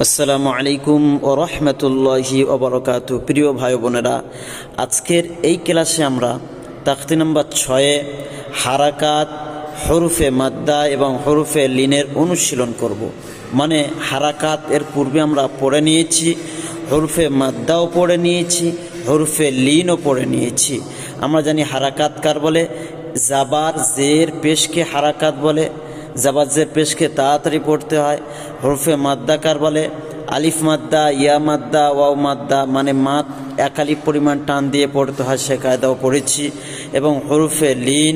আসসালামু আলাইকুম ওয়া রাহমাতুল্লাহি ওয়া বারাকাতুহু। প্রিয় ভাই বোনেরা, আজকের এই ক্লাসে আমরা তাখতি নাম্বার 6 হারাকাত, হরফে মাদ্দা এবং হরফে লিনের অনুশীলন করব। মানে হারাকাত এর পূর্বে আমরা পড়ে নিয়েছি, হরফে মাদ্দাও পড়ে নিয়েছি, হরফে লিনও পড়ে নিয়েছি। আমরা জানি হারাকাত কার বলে, জাবার জের পেশকে হারাকাত বলে, জাবার জের পেশকে তাড়াতাড়ি পড়তে হয়। হরফে মাদ্দা কার বলে, আলিফ মাদ্দা, ইয়া মাদ্দা, ওয়াও মাদ্দা, মানে মাদ একালিফ পরিমাণ টান দিয়ে পড়তে হয়, সে কায়দাও পড়েছি। এবং হরফে লিন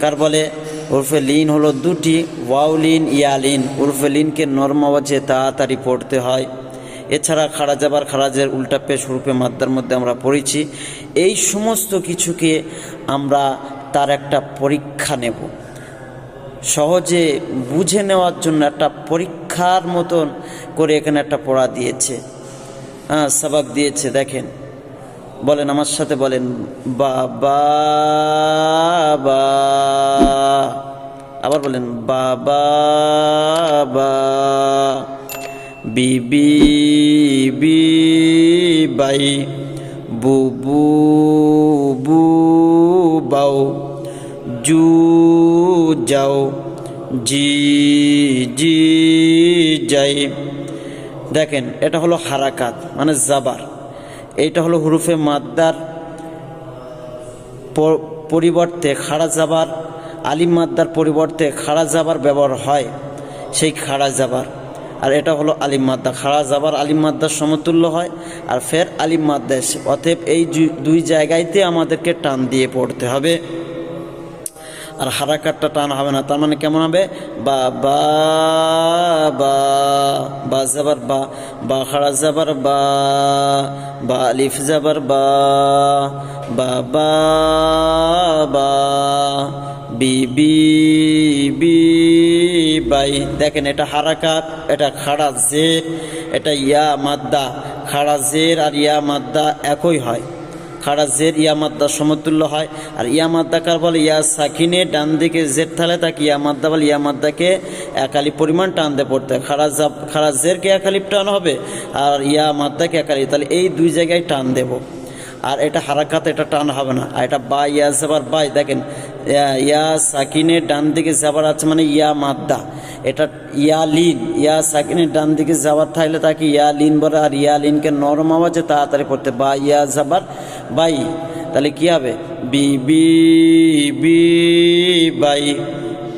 কার বলে, হরফে লিন হলো দুটি, ওয়াও লিন, ইয়া লিন। হরফে লিনকে নরম আওয়াজে তাড়াতাড়ি পড়তে হয়। এছাড়া খাড়া জাবার খারাজের উল্টা পেশ হরফে মাদ্দার মধ্যে আমরা পড়েছি। এই সমস্ত কিছুকে আমরা তার একটা পরীক্ষা নেব, সহজে বুঝে নেওয়ার জন্য একটা পরীক্ষার মতন করে এখানে একটা পড়া দিয়েছে, সবাক দিয়েছে। দেখেন, বলেন আমার সাথে, বলেন বাবা বা, আবার বলেন বাবা বা, বিবি বি বাই, বুবু বু বাউ, জু যাও, জি জি যাই। দেখেন, এটা হলো হারাকাত মানে জাবার। এইটা হলো হুরুফে মাদ্দার পরিবর্তে খাড়া জাবার, আলিম মাদ্দার পরিবর্তে খাড়া জাবার ব্যবহার হয়, সেই খাড়া জাবার। আর এটা হলো আলিম মাদ্দা। খাড়া জাবার আলিম মাদ্দার সমতুল্য হয়, আর ফের আলিম মাদ্দা এসে। অতএব এই দুই জায়গায়তে আমাদেরকে টান দিয়ে পড়তে হবে, আর হারাকাতটা টান হবে না। তার মানে কেমন হবে, বা বা বা, বা জাবার বা, বা খাড়া জাবার বা, বা আলিফ জাবার বা, বা বা বা, বিবি বি বাই। দেখেন, এটা হারাকাত, এটা খাড়া জের, এটা ইয়া মাদ্দা। খাড়া জের আর ইয়া মাদ্দা একই হয়, খাড়া জের ইয়া মাদ্দা সমতুল্য হয়। আর ইয়া মাদ্দা কার বলে, ইয়া সাকিনে ডান দিকে জের থালে তাকে ইয়া মাদ্দা বলে। ইয়া মাদ্দাকে একালিপ পরিমাণ টান দিয়ে পড়তে হয়। খাড়া জেরকে একালিপ টান হবে, আর ইয়া মাদ্দাকে একালিপ, তাহলে এই দুই জায়গায় টান দেব। আর এটা হারাকাত, এটা টান হবে না। আর এটা বা, ইয়া জাবার বাই। দেখেন, ইয়া সাকিনের ডান দিকে যাবার আছে মানে ইয়া মাদ্দা। এটা ইয়া লিন, ইয়া সাকিনের ডান দিকে যাবার থাকলে তাকে ইয়া লিন বলে। আর ইয়া লিনকে নরম আওয়াজে তাড়াতাড়ি পড়তে, বা ইয়া জাবার বাই। তাহলে কি হবে, বি বি বি বাই।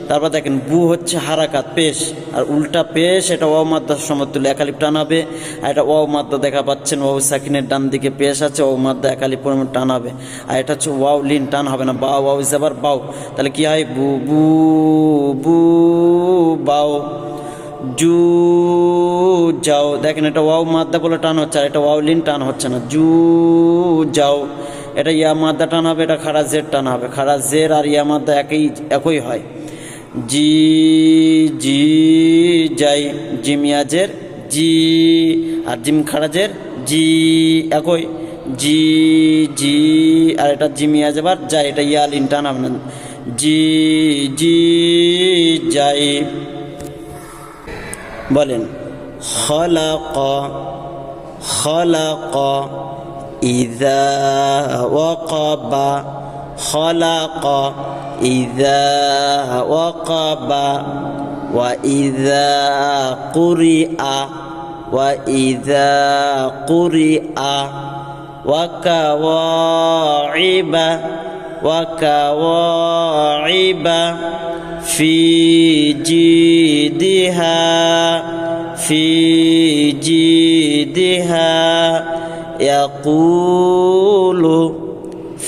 তারপর দেখেন, বু হচ্ছে হারাকাত পেশ, আর উল্টা পেশ এটা ওয়াও মাদ্দার সমতুল্য, একালিপ টান হবে। আর এটা ওয়াও মাদ্দা দেখা পাচ্ছেন, ওয়াও সাকিনের ডান দিকে পেশ আছে, ওয়াও মাদ্দা একালিপ পরিমাণ টান হবে। আর এটা হচ্ছে ওয়াও লিন, টান হবে না। বা ওয়াও জাবার বাউ, তাহলে কি হয়, বু বু বু বাউ, জু যাও। দেখেন, এটা ওয়াও মাদ্দা বলে টান হচ্ছে, আর এটা ওয়াও লিন, টান হচ্ছে না। জু যাও, এটা ইয়া মাদ্দা টান হবে, এটা খাড়া জের টান হবে। খাড়া জের আর ইয়া মাদ্দা একই হয়। জি জি যাই, জিম ইয়াজের জি, আর জিম খারাজের জি একই, জি জি। আর এটা জিম ইয়াজেবার যাই, এটা ইয়ালিন টান হবে না। জি জি যাই। বলেন খলাক, খলাক, ইযা ওয়াকাবা, খলাক ইযা ওয়াকাবা, ওয়া ইযা কুরিআ, ওয়া ইযা কুরিআ, ওয়া কাওয়াইবা, ওয়া কাওয়াইবা, ফি জিদিহা, ফি জিদিহা, ইয়াকুলু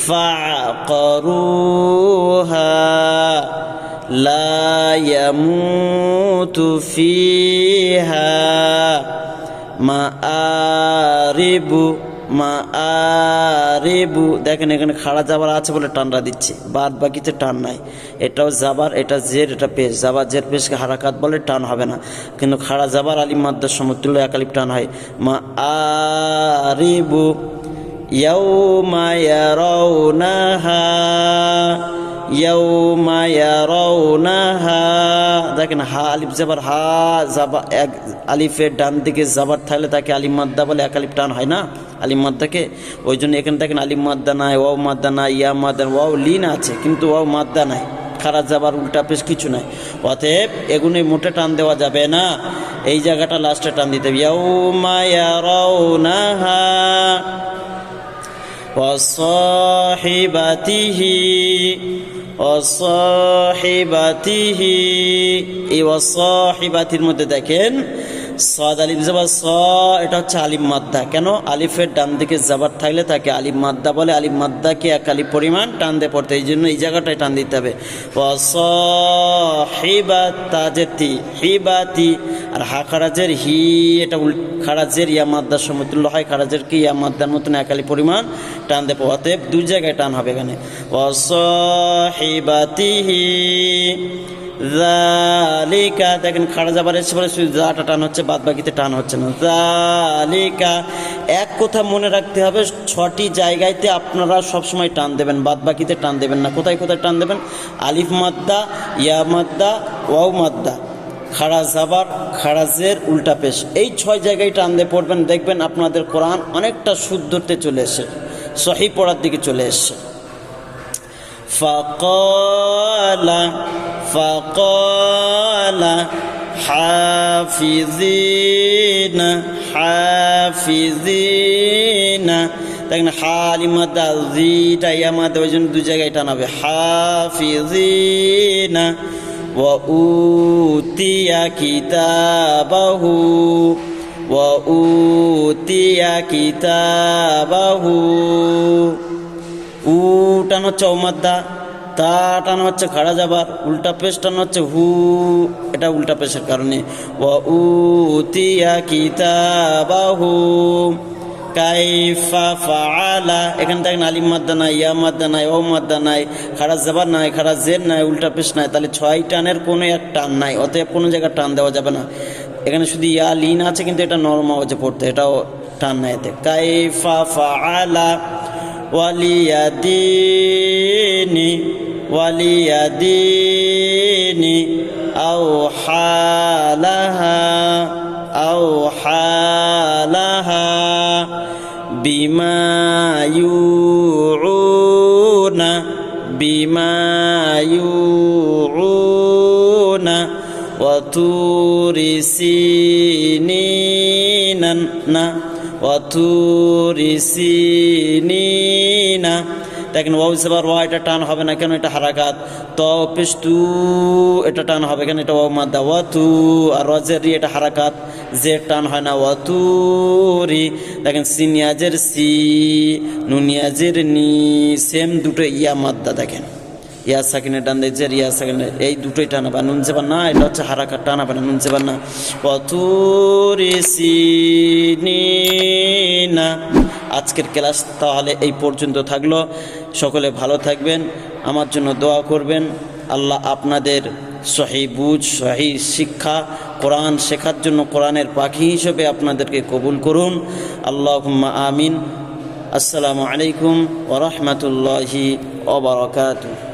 ফাআকরুহা, লা ইয়ামুতু ফিহা, মাআরিবু, মাআরিবু। দেখেন, এখানে খাড়া জাবার আছে বলে টানটা দিচ্ছে, বাদ বাকিতে টান নাই। এটাও জাবার, এটা জের, এটা পেশ। জাবার জের পেশকে হারাকাত বলে, টান হবে না। কিন্তু খাড়া জাবার আলিম মাদ্দার সমতুল্য একালিপ টান হয়। মাআরিবু, ইয়াউমা ইয়ারাউনাহা, ইয়াউমা ইয়ারাউনাহা। দেখেন হা আলিফ জাবার হা জাবা, এক আলিফের ডান দিকে জাবার থাকলে তাকে আলিম মাদ্দা বলে, এক আলিফ টান হয় না আলিম মাদ্দাকে। ওই জন্য এখানে দেখেন আলিম মাদ্দা নাই, ওয়াও মাদ্দা নাই, ইয়া মাদ্দা, ওয়াও লিন আছে কিন্তু ওয়াও মাদ্দা নাই, খারাজ যাবার উল্টা পেশ কিছু নাই। অতএব এগুলোই মোটে টান দেওয়া যাবে না, এই জায়গাটা লাস্টে টান দিতে হবে। ইয়াউমা ইয়ারাউনাহা ওয়া সাহিবাতিহি ওয়া সাহিবাতিহি। এই ওয়া সাহিবাতির মধ্যে দেখেন সাদ আলিফ জাবার স, এটা হচ্ছে আলিম মাদ্দা। কেন? আলিফের ডান দিকে জাবার থাকলে তাকে আলিম মাদ্দা বলে, আলিম মাদ্দাকে এক আলিফ পরিমাণ টান দিয়ে পড়তে, এই জন্য এই জায়গাটায় টান দিতে হবে। ওয়া সাহিবাতি হিবাতি, আর হা খারাজের হি, এটা খারাজের ইয়া মাদ্দার সমতুল্য হয়, খারাজের কি ইয়া মাদ্দার মতন এক আলিফ পরিমাণ টান দেবো। অতএব দুই জায়গায় টান হবে এখানে। ওয়া সাহিবাতিহি যালিকা, দেখেন খাড়া যাবার এসে পরে শুধু যাটা টান হচ্ছে, বাদ বাকিতে টান হচ্ছে না। যালিকা, এক কথা মনে রাখতে হবে, 6টি জায়গাতে আপনারা সবসময় টান দেবেন, বাদ বাকিতে টান দেবেন না। কোথায় কোথায় টান দেবেন? আলিফ মাদ্দা, ইয়া মাদ্দা, ওয়াও মাদ্দা, খাড়া জাবার, খাড়াজের উল্টা পেশ, এই 6 জায়গায় টান দিয়ে পড়বেন। দেখবেন আপনাদের কোরআন অনেকটা শুদ্ধতে চলে এসে, সহি পড়ার দিকে চলে এসছে। ফাকালা ফাকালা হাফিজিনা হাফিজিনা, দেখেন হালিমাদা জিটা ইয়ামাদা, ওই জন্য দু জায়গায় টান হবে। হাফিজিনা ওয়া উতিয়া কিতাবাহু ওয়া উতিয়া কিতাবাহু। উ টান হচ্ছে অমাদ্দা, তা টান হচ্ছে খাড়া যাবার, উল্টা পেশ টান হচ্ছে হু, এটা উল্টা পেশের কারণে। ওয়া উতিয়া কিতাবাহু কাইফা ফাআলা, এখানে দেখেন আলিম মাদ্দা নাই, ইয়া মাদ্দা নাই, ও মাদ্দা নাই, খাড়া যাবার নাই, খাড়া জের নাই, উল্টা পেশ নাই, তাহলে 6 টানের কোনো এক টান নাই। অতএব কোনো জায়গায় টান দেওয়া যাবে না। এখানে শুধু ইয়া লিন আছে কিন্তু এটা নরম আওয়াজে পড়তে, এটাও টান নাই এতে। কাইফা ফাআলা ওয়ালিয়াদিনি ওয়ালিয়াদিনি আও হালাহা আও হালাহা বিমা ইউউনা বিমা ইউউনা ওয়া তুরি সিনিনা ওয়া তুরি সিনিনা। দেখেন ওয়াও জাবার ওয়া, এটা টান হবে না কেন? এটা হারাকাত। ত পেশ তু, এটা টান হবে কেন? এটা ওয়াও মাদ্দা। ওয়া তু, আর ওয়াজের রি, এটা হারাকাত, যে টান হয় না। ওয়া তুরি, দেখেন সিনিয়াজের সি, নুনিয়াজের নি, সেম দুটো ইয়া মাদ্দা। দেখেন ইয়া সাকিনের ডান দিকে ইয়া সাকিনের, এই দুটোই টান হবে। নুন জেবার না, এটা হচ্ছে হারাকাত, টান হবে না, নুন জেবার না। ওয়া তুরি সিনিনা। আজকের ক্লাস তাহলে এই পর্যন্ত থাকলো। সকলে ভালো থাকবেন, আমার জন্য দোয়া করবেন। আল্লাহ আপনাদের সহি বুঝ, সহি শিক্ষা, কোরআন শেখার জন্য কোরআনের পাখি হিসেবে আপনাদেরকে কবুল করুন। আল্লাহুম্মা আমিন। আসসালামু আলাইকুম ওয়া রাহমাতুল্লাহি ওয়া বারাকাতুহু।